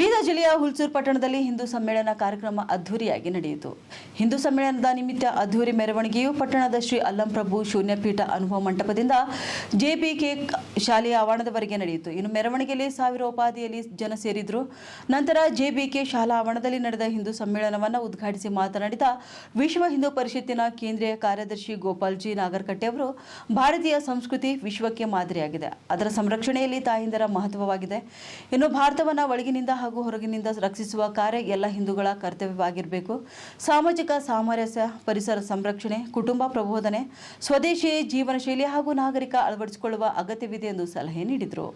ಬೀದರ್ ಜಿಲ್ಲೆಯ ಹುಲ್ಸೂರು ಪಟ್ಟಣದಲ್ಲಿ ಹಿಂದೂ ಸಮ್ಮೇಳನ ಕಾರ್ಯಕ್ರಮ ಅದ್ದೂರಿಯಾಗಿ ನಡೆಯಿತು. ಹಿಂದೂ ಸಮ್ಮೇಳನದ ನಿಮಿತ್ತ ಅದ್ದೂರಿ ಮೆರವಣಿಗೆಯು ಪಟ್ಟಣದ ಶ್ರೀ ಅಲ್ಲಂಪ್ರಭು ಶೂನ್ಯಪೀಠ ಅನುಭವ ಮಂಟಪದಿಂದ ಜೆಬಿಕೆ ಶಾಲೆಯ ಆವರಣದವರೆಗೆ ನಡೆಯಿತು. ಇನ್ನು ಮೆರವಣಿಗೆಯಲ್ಲಿ ಸಾವಿರೋಪಾದಿಯಲ್ಲಿ ಜನ ಸೇರಿದ್ರು. ನಂತರ ಜೆಬಿಕೆ ಶಾಲಾ ಆವರಣದಲ್ಲಿ ನಡೆದ ಹಿಂದೂ ಸಮ್ಮೇಳನವನ್ನು ಉದ್ಘಾಟಿಸಿ ಮಾತನಾಡಿದ ವಿಶ್ವ ಹಿಂದೂ ಪರಿಷತ್ತಿನ ಕೇಂದ್ರೀಯ ಕಾರ್ಯದರ್ಶಿ ಗೋಪಾಲ್ಜಿ ನಾಗರಕಟ್ಟೆ ಅವರು, ಭಾರತೀಯ ಸಂಸ್ಕೃತಿ ವಿಶ್ವಕ್ಕೆ ಮಾದರಿಯಾಗಿದೆ. ಅದರ ಸಂರಕ್ಷಣೆಯಲ್ಲಿ ತಾಯಿಂದರ ಮಹತ್ವವಾಗಿದೆ. ಇನ್ನು ಭಾರತವನ್ನು ಒಳಗಿನಿಂದ ಹಾಗೂ ಹೊರಗಿನಿಂದ ರಕ್ಷಿಸುವ ಕಾರ್ಯ ಎಲ್ಲ ಹಿಂದೂಗಳ ಕರ್ತವ್ಯವಾಗಿರಬೇಕು. ಸಾಮಾಜಿಕ ಸಾಮರಸ್ಯ, ಪರಿಸರ ಸಂರಕ್ಷಣೆ, ಕುಟುಂಬ ಪ್ರಬೋಧನೆ, ಸ್ವದೇಶಿ ಜೀವನ ಶೈಲಿ ಹಾಗೂ ನಾಗರಿಕ ಅಳವಡಿಸಿಕೊಳ್ಳುವ ಅಗತ್ಯವಿದೆ ಎಂದು ಸಲಹೆ ನೀಡಿದರು.